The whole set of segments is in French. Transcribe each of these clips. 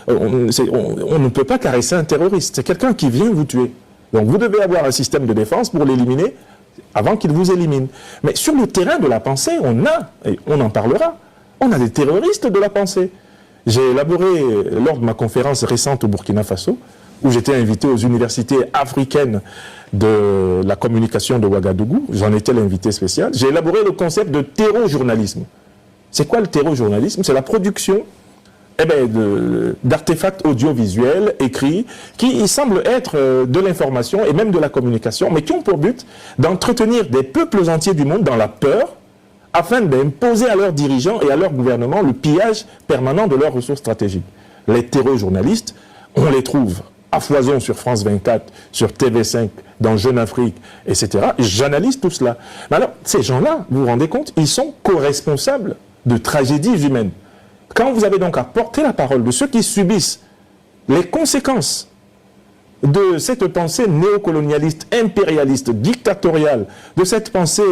On ne peut pas caresser un terroriste. C'est quelqu'un qui vient vous tuer. Donc vous devez avoir un système de défense pour l'éliminer avant qu'il vous élimine. Mais sur le terrain de la pensée, et on en parlera, on a des terroristes de la pensée. J'ai élaboré, lors de ma conférence récente au Burkina Faso, où j'étais invité aux universités africaines de la communication de Ouagadougou, j'en étais l'invité spécial, j'ai élaboré le concept de terrojournalisme. C'est quoi le terrojournalisme? C'est la production d'artefacts audiovisuels, écrits, qui semblent être de l'information et même de la communication, mais qui ont pour but d'entretenir des peuples entiers du monde dans la peur, afin d'imposer à leurs dirigeants et à leur gouvernement le pillage permanent de leurs ressources stratégiques. Les terrojournalistes, on les trouve à foison sur France 24, sur TV5, dans Jeune Afrique, etc. Et j'analyse tout cela. Mais alors, ces gens-là, vous vous rendez compte, ils sont co-responsables de tragédies humaines. Quand vous avez donc à porter la parole de ceux qui subissent les conséquences de cette pensée néocolonialiste, impérialiste, dictatoriale, de cette pensée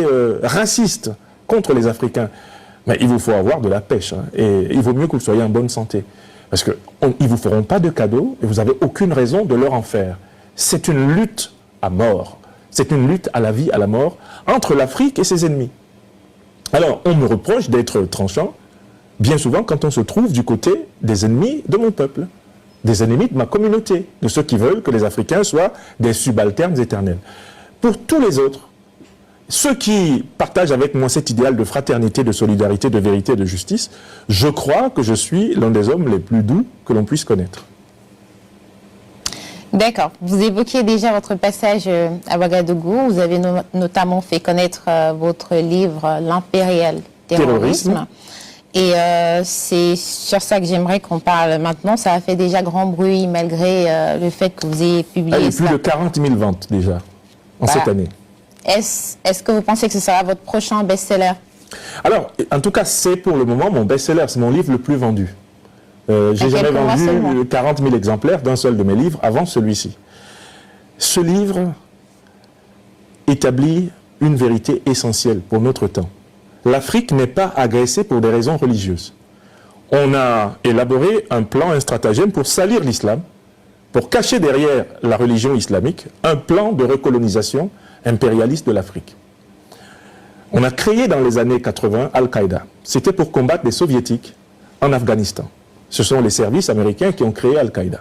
raciste contre les Africains, mais il vous faut avoir de la pêche, hein, et il vaut mieux que vous soyez en bonne santé. Parce qu'ils ne vous feront pas de cadeaux et vous n'avez aucune raison de leur en faire. C'est une lutte à mort. C'est une lutte à la vie, à la mort, entre l'Afrique et ses ennemis. Alors, on me reproche d'être tranchant, bien souvent quand on se trouve du côté des ennemis de mon peuple, des ennemis de ma communauté, de ceux qui veulent que les Africains soient des subalternes éternels. Pour tous les autres, ceux qui partagent avec moi cet idéal de fraternité, de solidarité, de vérité et de justice, je crois que je suis l'un des hommes les plus doux que l'on puisse connaître. D'accord. Vous évoquiez déjà votre passage à Ouagadougou. Vous avez notamment fait connaître votre livre « L'impérial terrorisme ». Et c'est sur ça que j'aimerais qu'on parle maintenant. Ça a fait déjà grand bruit malgré le fait que vous ayez publié il y a plus de 40 000 ventes déjà en cette année. Est-ce que vous pensez que ce sera votre prochain best-seller? Alors, en tout cas, c'est pour le moment mon best-seller. C'est mon livre le plus vendu. J'ai jamais vendu 40 000 exemplaires d'un seul de mes livres avant celui-ci. Ce livre établit une vérité essentielle pour notre temps. L'Afrique n'est pas agressée pour des raisons religieuses. On a élaboré un plan, un stratagème pour salir l'islam, pour cacher derrière la religion islamique un plan de recolonisation impérialiste de l'Afrique. On a créé dans les années 80 Al-Qaïda. C'était pour combattre les soviétiques en Afghanistan. Ce sont les services américains qui ont créé Al-Qaïda.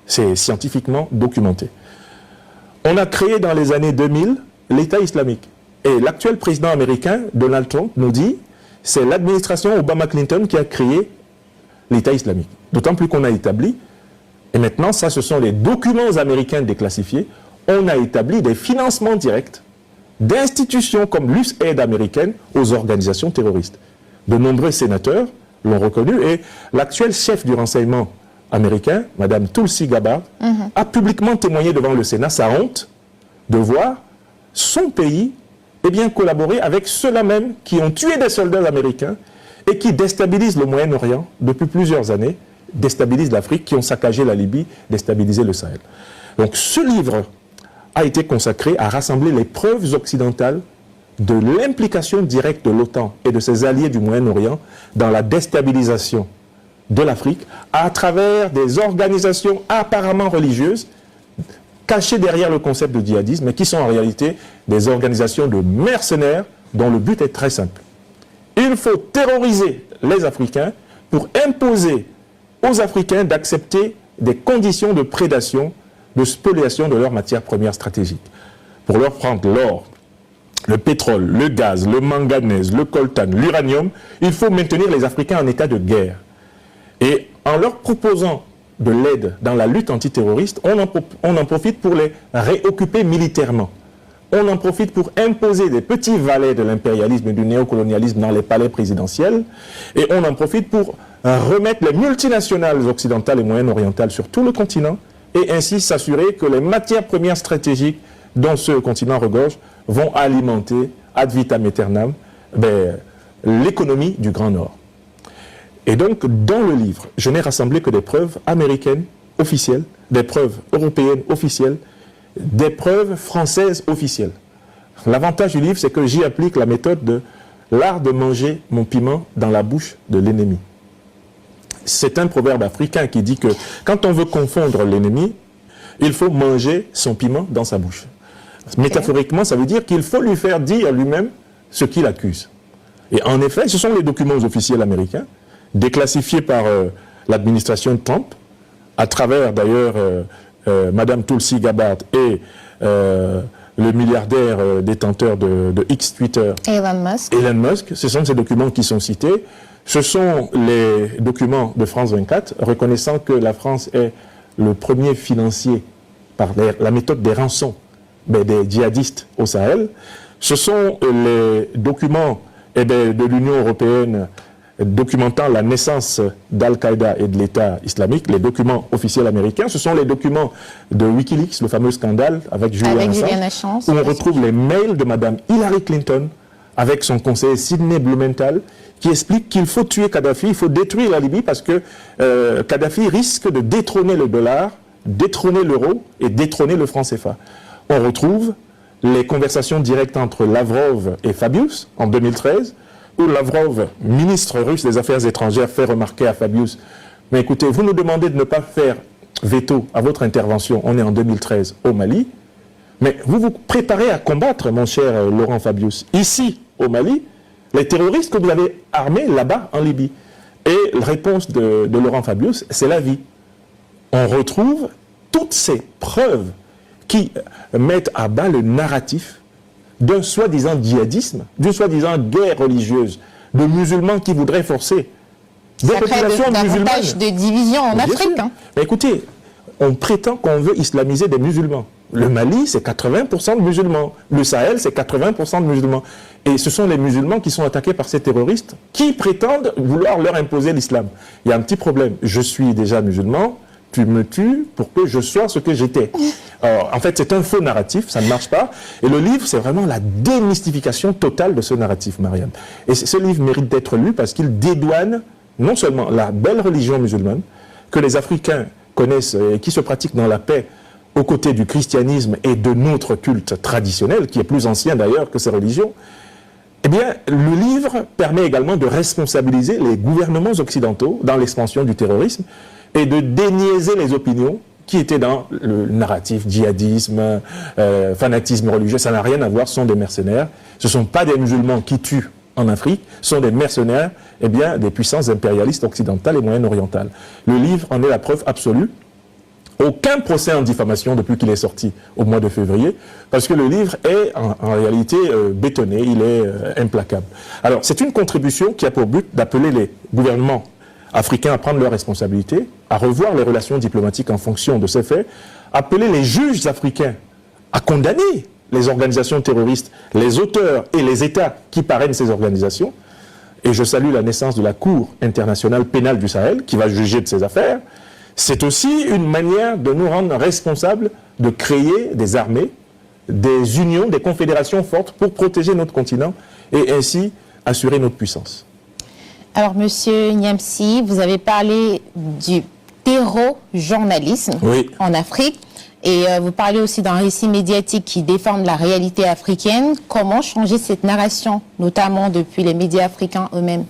C'est scientifiquement documenté. On a créé dans les années 2000 l'État islamique. Et l'actuel président américain, Donald Trump, nous dit c'est l'administration Obama-Clinton qui a créé l'État islamique. D'autant plus qu'on a établi, et maintenant ça ce sont les documents américains déclassifiés, on a établi des financements directs d'institutions comme l'USAID américaine aux organisations terroristes. De nombreux sénateurs l'ont reconnu et l'actuel chef du renseignement américain, Mme Tulsi Gabbard, a publiquement témoigné devant le Sénat sa honte de voir son pays collaborer avec ceux-là même qui ont tué des soldats américains et qui déstabilisent le Moyen-Orient depuis plusieurs années, déstabilisent l'Afrique, qui ont saccagé la Libye, déstabilisé le Sahel. Donc ce livre a été consacré à rassembler les preuves occidentales de l'implication directe de l'OTAN et de ses alliés du Moyen-Orient dans la déstabilisation de l'Afrique à travers des organisations apparemment religieuses cachées derrière le concept de djihadisme, mais qui sont en réalité des organisations de mercenaires dont le but est très simple. Il faut terroriser les Africains pour imposer aux Africains d'accepter des conditions de prédation, de spoliation de leurs matières premières stratégiques. Pour leur prendre l'or, le pétrole, le gaz, le manganèse, le coltan, l'uranium, il faut maintenir les Africains en état de guerre. Et en leur proposant de l'aide dans la lutte antiterroriste, on en profite pour les réoccuper militairement. On en profite pour imposer des petits valets de l'impérialisme et du néocolonialisme dans les palais présidentiels. Et on en profite pour remettre les multinationales occidentales et moyen-orientales sur tout le continent et ainsi s'assurer que les matières premières stratégiques dont ce continent regorge vont alimenter ad vitam aeternam l'économie du Grand Nord. Et donc, dans le livre, je n'ai rassemblé que des preuves américaines officielles, des preuves européennes officielles, des preuves françaises officielles. L'avantage du livre, c'est que j'y applique la méthode de l'art de manger mon piment dans la bouche de l'ennemi. C'est un proverbe africain qui dit que quand on veut confondre l'ennemi, il faut manger son piment dans sa bouche. Métaphoriquement, ça veut dire qu'il faut lui faire dire lui-même ce qu'il accuse. Et en effet, ce sont les documents officiels américains, déclassifiés par l'administration Trump, à travers d'ailleurs Madame Tulsi Gabbard et le milliardaire détenteur de X Twitter, Elon Musk. Ce sont ces documents qui sont cités. Ce sont les documents de France 24, reconnaissant que la France est le premier financier par la méthode des rançons des djihadistes au Sahel. Ce sont les documents de l'Union européenne documentant la naissance d'Al-Qaïda et de l'État islamique, les documents officiels américains. Ce sont les documents de Wikileaks, le fameux scandale avec Julian Assange, où on retrouve les mails de Mme Hillary Clinton avec son conseiller Sidney Blumenthal, qui explique qu'il faut tuer Kadhafi, il faut détruire la Libye parce que Kadhafi risque de détrôner le dollar, détrôner l'euro et détrôner le franc CFA. On retrouve les conversations directes entre Lavrov et Fabius en 2013, où Lavrov, ministre russe des Affaires étrangères, fait remarquer à Fabius, mais écoutez, vous nous demandez de ne pas faire veto à votre intervention, on est en 2013 au Mali, mais vous vous préparez à combattre, mon cher Laurent Fabius, ici au Mali, les terroristes que vous avez armés là-bas en Libye. Et la réponse de Laurent Fabius, c'est la vie. On retrouve toutes ces preuves qui mettent à bas le narratif d'un soi-disant djihadisme, d'une soi-disant guerre religieuse, de musulmans qui voudraient forcer des populations musulmanes. Davantage de division en Afrique. Hein. Mais écoutez, on prétend qu'on veut islamiser des musulmans. Le Mali, c'est 80% de musulmans. Le Sahel, c'est 80% de musulmans. Et ce sont les musulmans qui sont attaqués par ces terroristes qui prétendent vouloir leur imposer l'islam. Il y a un petit problème. Je suis déjà musulman, tu me tues pour que je sois ce que j'étais. En fait, c'est un faux narratif, ça ne marche pas. Et le livre, c'est vraiment la démystification totale de ce narratif, Mariam. Et ce livre mérite d'être lu parce qu'il dédouane non seulement la belle religion musulmane, que les Africains connaissent et qui se pratique dans la paix aux côtés du christianisme et de notre culte traditionnel, qui est plus ancien d'ailleurs que ces religions. Eh bien, le livre permet également de responsabiliser les gouvernements occidentaux dans l'expansion du terrorisme et de déniaiser les opinions qui étaient dans le narratif djihadisme, fanatisme religieux. Ça n'a rien à voir, ce sont des mercenaires. Ce ne sont pas des musulmans qui tuent en Afrique, ce sont des mercenaires des puissances impérialistes occidentales et moyen-orientales. Le livre en est la preuve absolue. Aucun procès en diffamation depuis qu'il est sorti au mois de février, parce que le livre est en réalité bétonné, il est implacable. Alors, c'est une contribution qui a pour but d'appeler les gouvernements africains à prendre leurs responsabilités, à revoir les relations diplomatiques en fonction de ces faits, appeler les juges africains à condamner les organisations terroristes, les auteurs et les États qui parrainent ces organisations. Et je salue la naissance de la Cour internationale pénale du Sahel, qui va juger de ces affaires. C'est aussi une manière de nous rendre responsables de créer des armées, des unions, des confédérations fortes pour protéger notre continent et ainsi assurer notre puissance. Alors, Monsieur Niamsi, vous avez parlé du terrojournalisme en Afrique et vous parlez aussi d'un récit médiatique qui déforme la réalité africaine. Comment changer cette narration, notamment depuis les médias africains eux-mêmes?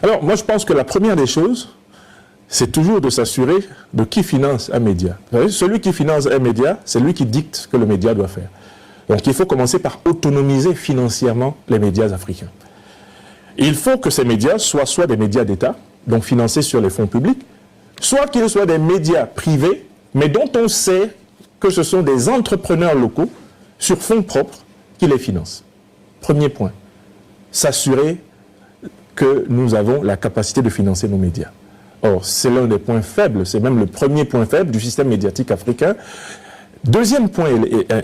Alors, moi je pense que la première des choses, c'est toujours de s'assurer de qui finance un média. Vous savez, celui qui finance un média, c'est lui qui dicte ce que le média doit faire. Donc il faut commencer par autonomiser financièrement les médias africains. Il faut que ces médias soient soit des médias d'État, donc financés sur les fonds publics, soit qu'ils soient des médias privés, mais dont on sait que ce sont des entrepreneurs locaux sur fonds propres qui les financent. Premier point, s'assurer que nous avons la capacité de financer nos médias. Or, c'est l'un des points faibles, c'est même le premier point faible du système médiatique africain. Deuxième point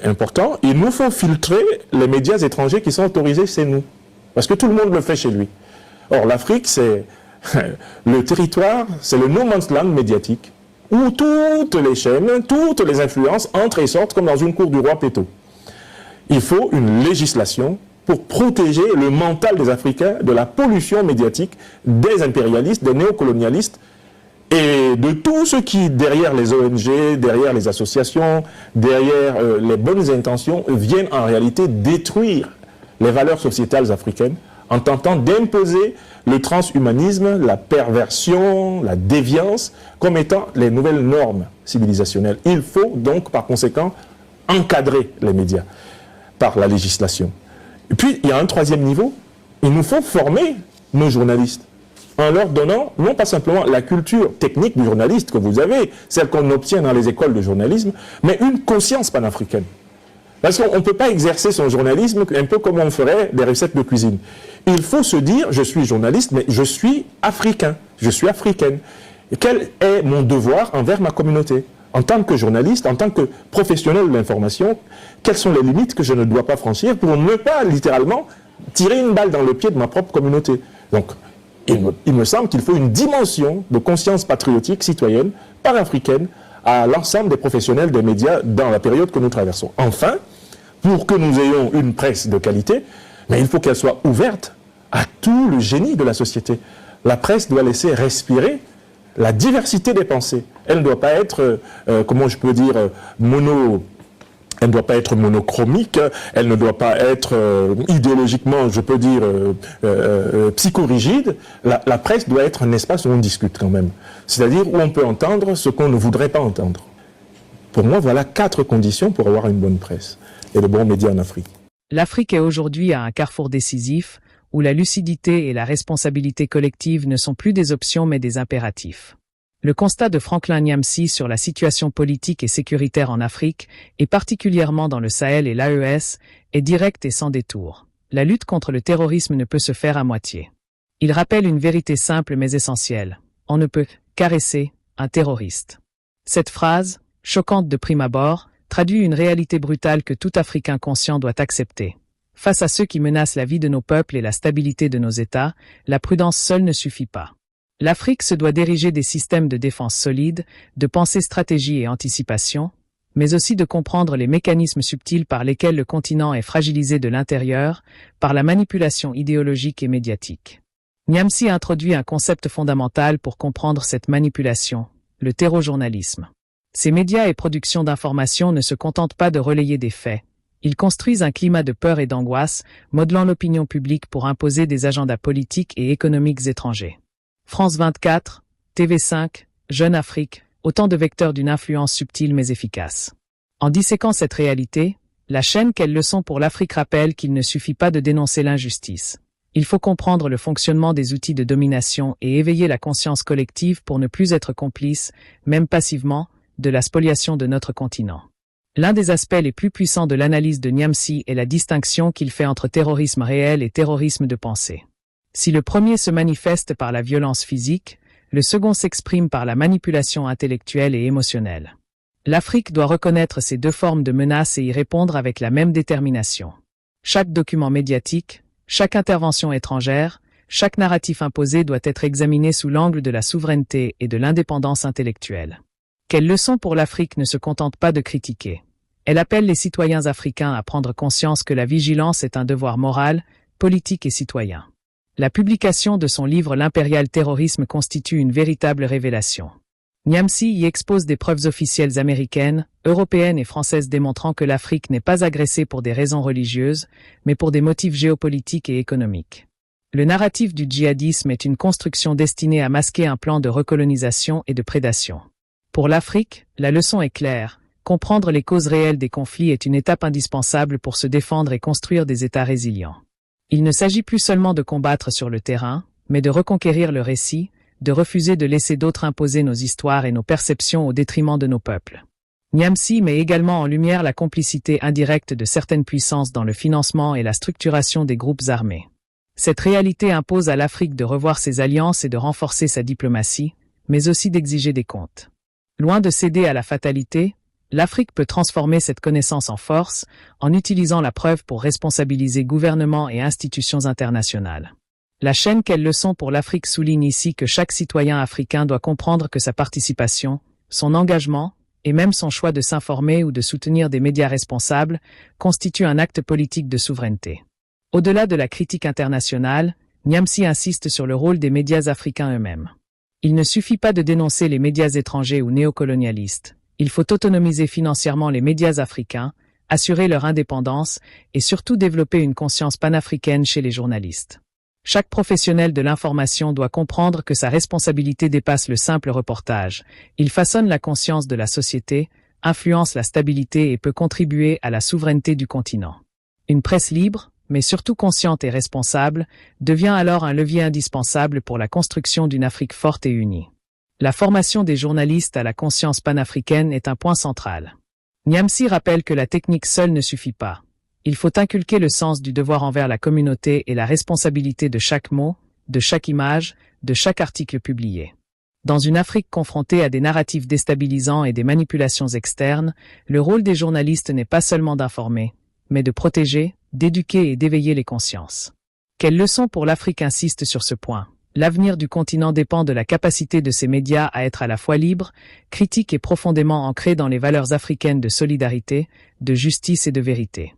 important, il nous faut filtrer les médias étrangers qui sont autorisés chez nous. Parce que tout le monde le fait chez lui. Or, l'Afrique, c'est le territoire, c'est le no man's land médiatique, où toutes les chaînes, toutes les influences entrent et sortent comme dans une cour du roi Péto. Il faut une législation pour protéger le mental des Africains de la pollution médiatique des impérialistes, des néocolonialistes et de tout ce qui, derrière les ONG, derrière les associations, derrière les bonnes intentions, viennent en réalité détruire les valeurs sociétales africaines en tentant d'imposer le transhumanisme, la perversion, la déviance, comme étant les nouvelles normes civilisationnelles. Il faut donc, par conséquent, encadrer les médias par la législation. Et puis, il y a un troisième niveau. Il nous faut former nos journalistes en leur donnant, non pas simplement la culture technique du journaliste que vous avez, celle qu'on obtient dans les écoles de journalisme, mais une conscience panafricaine. Parce qu'on ne peut pas exercer son journalisme un peu comme on ferait des recettes de cuisine. Il faut se dire, je suis journaliste, mais je suis africain, je suis africaine. Et quel est mon devoir envers ma communauté? En tant que journaliste, en tant que professionnel de l'information, quelles sont les limites que je ne dois pas franchir pour ne pas, littéralement, tirer une balle dans le pied de ma propre communauté? Donc, il me semble qu'il faut une dimension de conscience patriotique, citoyenne, panafricaine, à l'ensemble des professionnels des médias dans la période que nous traversons. Enfin, pour que nous ayons une presse de qualité, mais il faut qu'elle soit ouverte à tout le génie de la société. La presse doit laisser respirer la diversité des pensées. Elle ne doit pas être, comment je peux dire, elle ne doit pas être monochromique, elle ne doit pas être idéologiquement, je peux dire, psychorigide. La presse doit être un espace où on discute quand même. C'est-à-dire où on peut entendre ce qu'on ne voudrait pas entendre. Pour moi, voilà 4 conditions pour avoir une bonne presse et de bons médias en Afrique. L'Afrique est aujourd'hui à un carrefour décisif où la lucidité et la responsabilité collective ne sont plus des options mais des impératifs. Le constat de Franklin Nyamsi sur la situation politique et sécuritaire en Afrique, et particulièrement dans le Sahel et l'AES, est direct et sans détour. La lutte contre le terrorisme ne peut se faire à moitié. Il rappelle une vérité simple mais essentielle. On ne peut caresser un terroriste. Cette phrase, choquante de prime abord, traduit une réalité brutale que tout Africain conscient doit accepter. Face à ceux qui menacent la vie de nos peuples et la stabilité de nos États, la prudence seule ne suffit pas. L'Afrique se doit d'ériger des systèmes de défense solides, de penser stratégie et anticipation, mais aussi de comprendre les mécanismes subtils par lesquels le continent est fragilisé de l'intérieur, par la manipulation idéologique et médiatique. Nyamsi introduit un concept fondamental pour comprendre cette manipulation, le terrojournalisme. Ces médias et productions d'informations ne se contentent pas de relayer des faits. Ils construisent un climat de peur et d'angoisse, modelant l'opinion publique pour imposer des agendas politiques et économiques étrangers. France 24, TV5, Jeune Afrique, autant de vecteurs d'une influence subtile mais efficace. En disséquant cette réalité, la chaîne Quelle leçon pour l'Afrique rappelle qu'il ne suffit pas de dénoncer l'injustice. Il faut comprendre le fonctionnement des outils de domination et éveiller la conscience collective pour ne plus être complice, même passivement, de la spoliation de notre continent. L'un des aspects les plus puissants de l'analyse de Nyamsi est la distinction qu'il fait entre terrorisme réel et terrorisme de pensée. Si le premier se manifeste par la violence physique, le second s'exprime par la manipulation intellectuelle et émotionnelle. L'Afrique doit reconnaître ces deux formes de menaces et y répondre avec la même détermination. Chaque document médiatique, chaque intervention étrangère, chaque narratif imposé doit être examiné sous l'angle de la souveraineté et de l'indépendance intellectuelle. Quelle leçon pour l'Afrique ne se contente pas de critiquer. Elle appelle les citoyens africains à prendre conscience que la vigilance est un devoir moral, politique et citoyen. La publication de son livre L'impérial terrorisme constitue une véritable révélation. Nyamsi y expose des preuves officielles américaines, européennes et françaises démontrant que l'Afrique n'est pas agressée pour des raisons religieuses, mais pour des motifs géopolitiques et économiques. Le narratif du djihadisme est une construction destinée à masquer un plan de recolonisation et de prédation. Pour l'Afrique, la leçon est claire. Comprendre les causes réelles des conflits est une étape indispensable pour se défendre et construire des États résilients. Il ne s'agit plus seulement de combattre sur le terrain, mais de reconquérir le récit, de refuser de laisser d'autres imposer nos histoires et nos perceptions au détriment de nos peuples. Nyamsi met également en lumière la complicité indirecte de certaines puissances dans le financement et la structuration des groupes armés. Cette réalité impose à l'Afrique de revoir ses alliances et de renforcer sa diplomatie, mais aussi d'exiger des comptes. Loin de céder à la fatalité, l'Afrique peut transformer cette connaissance en force en utilisant la preuve pour responsabiliser gouvernements et institutions internationales. La chaîne Quelle leçon pour l'Afrique souligne ici que chaque citoyen africain doit comprendre que sa participation, son engagement, et même son choix de s'informer ou de soutenir des médias responsables, constitue un acte politique de souveraineté. Au-delà de la critique internationale, Nyamsi insiste sur le rôle des médias africains eux-mêmes. Il ne suffit pas de dénoncer les médias étrangers ou néocolonialistes. Il faut autonomiser financièrement les médias africains, assurer leur indépendance et surtout développer une conscience panafricaine chez les journalistes. Chaque professionnel de l'information doit comprendre que sa responsabilité dépasse le simple reportage. Il façonne la conscience de la société, influence la stabilité et peut contribuer à la souveraineté du continent. Une presse libre, mais surtout consciente et responsable, devient alors un levier indispensable pour la construction d'une Afrique forte et unie. La formation des journalistes à la conscience panafricaine est un point central. Niamsi rappelle que la technique seule ne suffit pas. Il faut inculquer le sens du devoir envers la communauté et la responsabilité de chaque mot, de chaque image, de chaque article publié. Dans une Afrique confrontée à des narratifs déstabilisants et des manipulations externes, le rôle des journalistes n'est pas seulement d'informer, mais de protéger, d'éduquer et d'éveiller les consciences. Quelle leçon pour l'Afrique insiste sur ce point? L'avenir du continent dépend de la capacité de ces médias à être à la fois libres, critiques et profondément ancrés dans les valeurs africaines de solidarité, de justice et de vérité.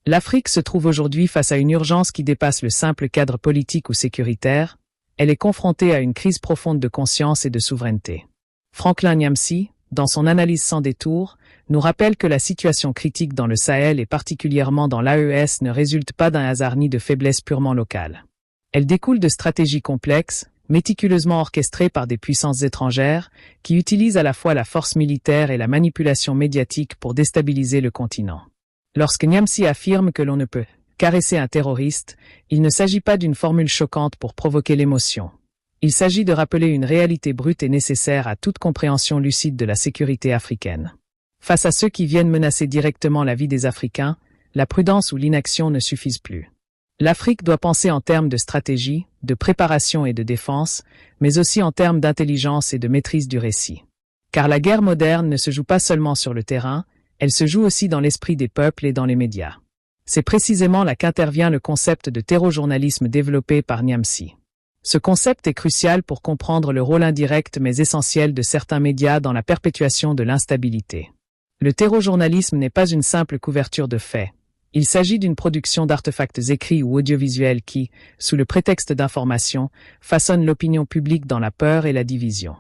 L'Afrique se trouve aujourd'hui face à une urgence qui dépasse le simple cadre politique ou sécuritaire. Elle est confrontée à une crise profonde de conscience et de souveraineté. Franklin Nyamsi, dans son analyse sans détour, nous rappelle que la situation critique dans le Sahel et particulièrement dans l'AES ne résulte pas d'un hasard ni de faiblesse purement locale. Elle découle de stratégies complexes, méticuleusement orchestrées par des puissances étrangères, qui utilisent à la fois la force militaire et la manipulation médiatique pour déstabiliser le continent. Lorsque Nyamsi affirme que l'on ne peut caresser un terroriste, il ne s'agit pas d'une formule choquante pour provoquer l'émotion. Il s'agit de rappeler une réalité brute et nécessaire à toute compréhension lucide de la sécurité africaine. Face à ceux qui viennent menacer directement la vie des Africains, la prudence ou l'inaction ne suffisent plus. L'Afrique doit penser en termes de stratégie, de préparation et de défense, mais aussi en termes d'intelligence et de maîtrise du récit. Car la guerre moderne ne se joue pas seulement sur le terrain, elle se joue aussi dans l'esprit des peuples et dans les médias. C'est précisément là qu'intervient le concept de terrojournalisme développé par Nyamsi. Ce concept est crucial pour comprendre le rôle indirect mais essentiel de certains médias dans la perpétuation de l'instabilité. Le terrojournalisme n'est pas une simple couverture de faits. Il s'agit d'une production d'artefacts écrits ou audiovisuels qui, sous le prétexte d'information, façonnent l'opinion publique dans la peur et la division.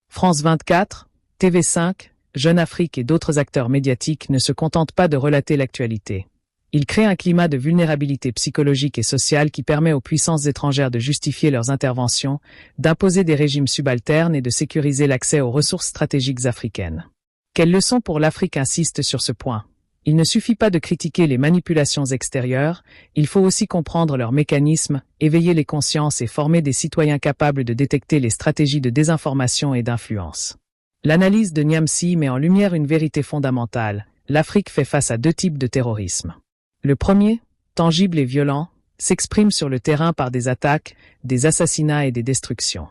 France 24, TV5, Jeune Afrique et d'autres acteurs médiatiques ne se contentent pas de relater l'actualité. Ils créent un climat de vulnérabilité psychologique et sociale qui permet aux puissances étrangères de justifier leurs interventions, d'imposer des régimes subalternes et de sécuriser l'accès aux ressources stratégiques africaines. Quelle leçon pour l'Afrique insiste sur ce point? Il ne suffit pas de critiquer les manipulations extérieures, il faut aussi comprendre leurs mécanismes, éveiller les consciences et former des citoyens capables de détecter les stratégies de désinformation et d'influence. L'analyse de Nyamsi met en lumière une vérité fondamentale. L'Afrique fait face à deux types de terrorisme. Le premier, tangible et violent, s'exprime sur le terrain par des attaques, des assassinats et des destructions.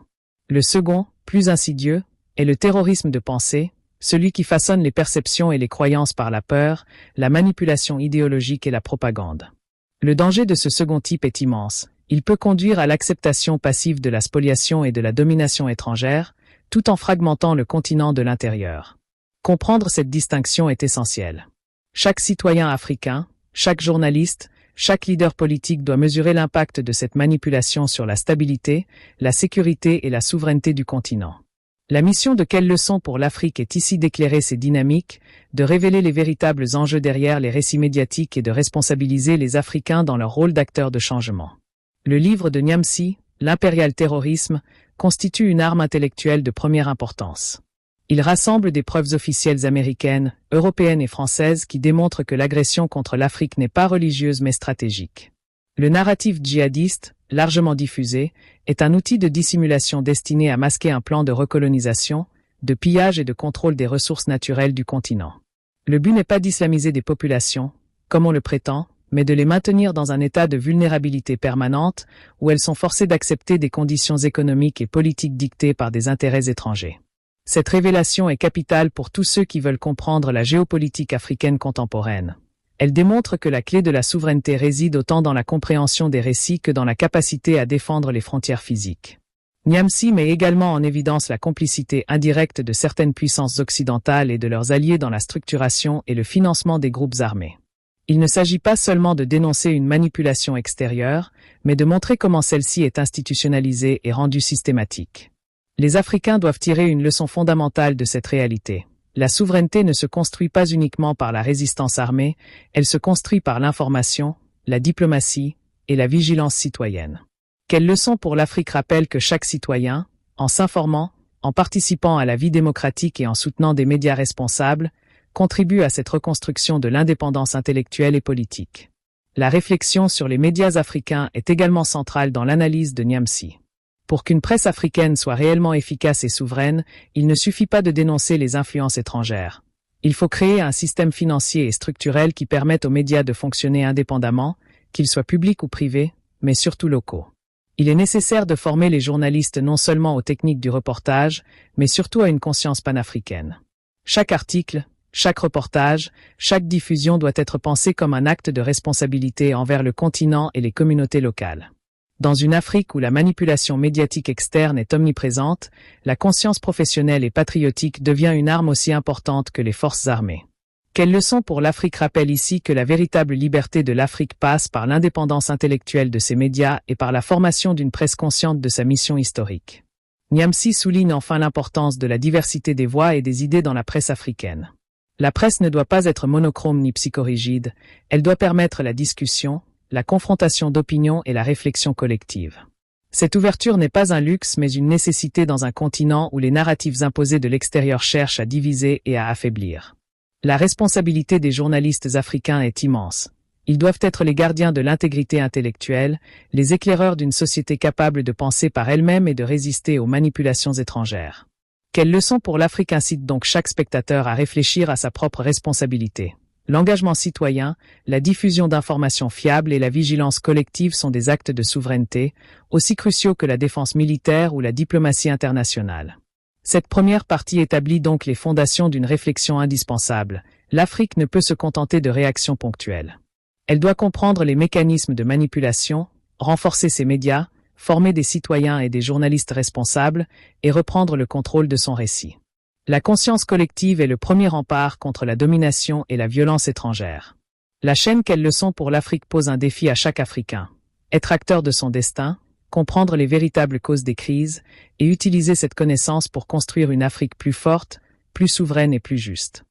Le second, plus insidieux, est le terrorisme de pensée, celui qui façonne les perceptions et les croyances par la peur, la manipulation idéologique et la propagande. Le danger de ce second type est immense. Il peut conduire à l'acceptation passive de la spoliation et de la domination étrangère, tout en fragmentant le continent de l'intérieur. Comprendre cette distinction est essentiel. Chaque citoyen africain, chaque journaliste, chaque leader politique doit mesurer l'impact de cette manipulation sur la stabilité, la sécurité et la souveraineté du continent. La mission de Quelle leçon pour l'Afrique est ici d'éclairer ces dynamiques, de révéler les véritables enjeux derrière les récits médiatiques et de responsabiliser les Africains dans leur rôle d'acteurs de changement. Le livre de Nyamsi, L'impérial terrorisme, constitue une arme intellectuelle de première importance. Il rassemble des preuves officielles américaines, européennes et françaises qui démontrent que l'agression contre l'Afrique n'est pas religieuse mais stratégique. Le narratif djihadiste, largement diffusé, est un outil de dissimulation destiné à masquer un plan de recolonisation, de pillage et de contrôle des ressources naturelles du continent. Le but n'est pas d'islamiser des populations, comme on le prétend, mais de les maintenir dans un état de vulnérabilité permanente où elles sont forcées d'accepter des conditions économiques et politiques dictées par des intérêts étrangers. Cette révélation est capitale pour tous ceux qui veulent comprendre la géopolitique africaine contemporaine. Elle démontre que la clé de la souveraineté réside autant dans la compréhension des récits que dans la capacité à défendre les frontières physiques. Nyamsi met également en évidence la complicité indirecte de certaines puissances occidentales et de leurs alliés dans la structuration et le financement des groupes armés. Il ne s'agit pas seulement de dénoncer une manipulation extérieure, mais de montrer comment celle-ci est institutionnalisée et rendue systématique. Les Africains doivent tirer une leçon fondamentale de cette réalité. La souveraineté ne se construit pas uniquement par la résistance armée, elle se construit par l'information, la diplomatie et la vigilance citoyenne. Quelle leçon pour l'Afrique rappelle que chaque citoyen, en s'informant, en participant à la vie démocratique et en soutenant des médias responsables, contribue à cette reconstruction de l'indépendance intellectuelle et politique. La réflexion sur les médias africains est également centrale dans l'analyse de Niamsi. Pour qu'une presse africaine soit réellement efficace et souveraine, il ne suffit pas de dénoncer les influences étrangères. Il faut créer un système financier et structurel qui permette aux médias de fonctionner indépendamment, qu'ils soient publics ou privés, mais surtout locaux. Il est nécessaire de former les journalistes non seulement aux techniques du reportage, mais surtout à une conscience panafricaine. Chaque article, chaque reportage, chaque diffusion doit être pensé comme un acte de responsabilité envers le continent et les communautés locales. Dans une Afrique où la manipulation médiatique externe est omniprésente, la conscience professionnelle et patriotique devient une arme aussi importante que les forces armées. Quelle leçon pour l'Afrique rappelle ici que la véritable liberté de l'Afrique passe par l'indépendance intellectuelle de ses médias et par la formation d'une presse consciente de sa mission historique. Niamsi souligne enfin l'importance de la diversité des voix et des idées dans la presse africaine. La presse ne doit pas être monochrome ni psychorigide, elle doit permettre la discussion, la confrontation d'opinions et la réflexion collective. Cette ouverture n'est pas un luxe mais une nécessité dans un continent où les narratifs imposés de l'extérieur cherchent à diviser et à affaiblir. La responsabilité des journalistes africains est immense. Ils doivent être les gardiens de l'intégrité intellectuelle, les éclaireurs d'une société capable de penser par elle-même et de résister aux manipulations étrangères. Quelle leçon pour l'Afrique incite donc chaque spectateur à réfléchir à sa propre responsabilité. L'engagement citoyen, la diffusion d'informations fiables et la vigilance collective sont des actes de souveraineté, aussi cruciaux que la défense militaire ou la diplomatie internationale. Cette première partie établit donc les fondations d'une réflexion indispensable. L'Afrique ne peut se contenter de réactions ponctuelles. Elle doit comprendre les mécanismes de manipulation, renforcer ses médias, former des citoyens et des journalistes responsables, et reprendre le contrôle de son récit. La conscience collective est le premier rempart contre la domination et la violence étrangère. La chaîne Quelle leçon pour l'Afrique pose un défi à chaque Africain. Être acteur de son destin, comprendre les véritables causes des crises, et utiliser cette connaissance pour construire une Afrique plus forte, plus souveraine et plus juste.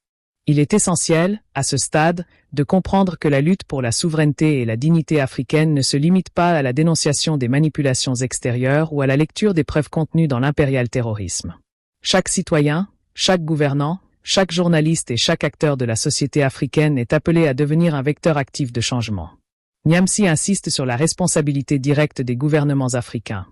Il est essentiel, à ce stade, de comprendre que la lutte pour la souveraineté et la dignité africaine ne se limite pas à la dénonciation des manipulations extérieures ou à la lecture des preuves contenues dans l'impérial terrorisme. Chaque citoyen, chaque gouvernant, chaque journaliste et chaque acteur de la société africaine est appelé à devenir un vecteur actif de changement. Niamsi insiste sur la responsabilité directe des gouvernements africains.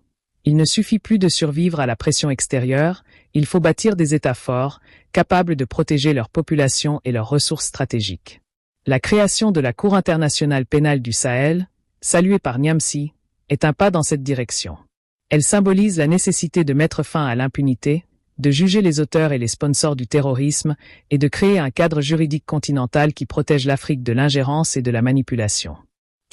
Il ne suffit plus de survivre à la pression extérieure, il faut bâtir des États forts, capables de protéger leur population et leurs ressources stratégiques. La création de la Cour internationale pénale du Sahel, saluée par Niamsi, est un pas dans cette direction. Elle symbolise la nécessité de mettre fin à l'impunité, de juger les auteurs et les sponsors du terrorisme et de créer un cadre juridique continental qui protège l'Afrique de l'ingérence et de la manipulation.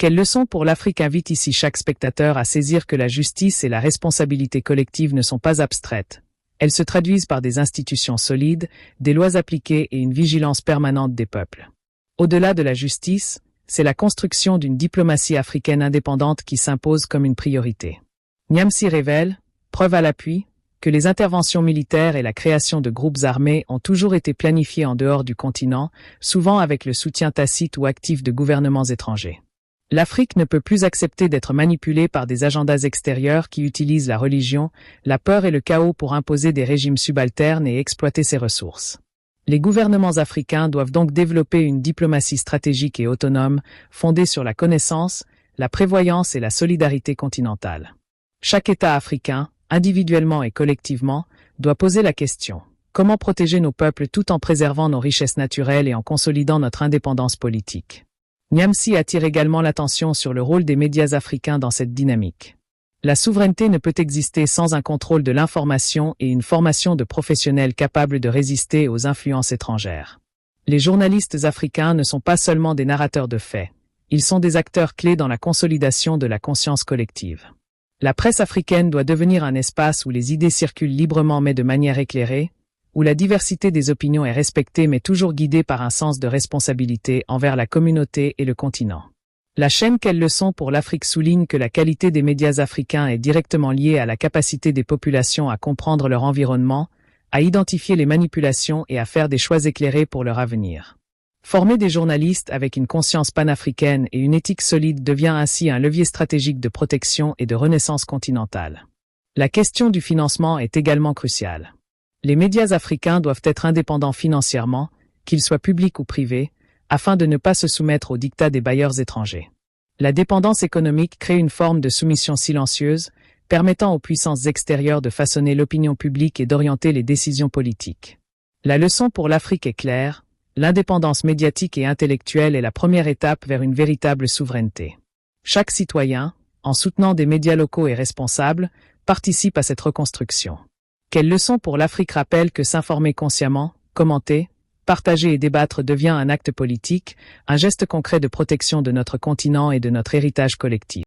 Quelle leçon pour l'Afrique invite ici chaque spectateur à saisir que la justice et la responsabilité collective ne sont pas abstraites. Elles se traduisent par des institutions solides, des lois appliquées et une vigilance permanente des peuples. Au-delà de la justice, c'est la construction d'une diplomatie africaine indépendante qui s'impose comme une priorité. Niamsi révèle, preuve à l'appui, que les interventions militaires et la création de groupes armés ont toujours été planifiées en dehors du continent, souvent avec le soutien tacite ou actif de gouvernements étrangers. L'Afrique ne peut plus accepter d'être manipulée par des agendas extérieurs qui utilisent la religion, la peur et le chaos pour imposer des régimes subalternes et exploiter ses ressources. Les gouvernements africains doivent donc développer une diplomatie stratégique et autonome, fondée sur la connaissance, la prévoyance et la solidarité continentale. Chaque État africain, individuellement et collectivement, doit poser la question: comment protéger nos peuples tout en préservant nos richesses naturelles et en consolidant notre indépendance politique? Niamsi attire également l'attention sur le rôle des médias africains dans cette dynamique. La souveraineté ne peut exister sans un contrôle de l'information et une formation de professionnels capables de résister aux influences étrangères. Les journalistes africains ne sont pas seulement des narrateurs de faits, ils sont des acteurs clés dans la consolidation de la conscience collective. La presse africaine doit devenir un espace où les idées circulent librement mais de manière éclairée, où la diversité des opinions est respectée mais toujours guidée par un sens de responsabilité envers la communauté et le continent. La chaîne Quelle leçon pour l'Afrique souligne que la qualité des médias africains est directement liée à la capacité des populations à comprendre leur environnement, à identifier les manipulations et à faire des choix éclairés pour leur avenir. Former des journalistes avec une conscience panafricaine et une éthique solide devient ainsi un levier stratégique de protection et de renaissance continentale. La question du financement est également cruciale. Les médias africains doivent être indépendants financièrement, qu'ils soient publics ou privés, afin de ne pas se soumettre aux dictats des bailleurs étrangers. La dépendance économique crée une forme de soumission silencieuse, permettant aux puissances extérieures de façonner l'opinion publique et d'orienter les décisions politiques. La leçon pour l'Afrique est claire, l'indépendance médiatique et intellectuelle est la première étape vers une véritable souveraineté. Chaque citoyen, en soutenant des médias locaux et responsables, participe à cette reconstruction. Quelle leçon pour l'Afrique rappelle que s'informer consciemment, commenter, partager et débattre devient un acte politique, un geste concret de protection de notre continent et de notre héritage collectif.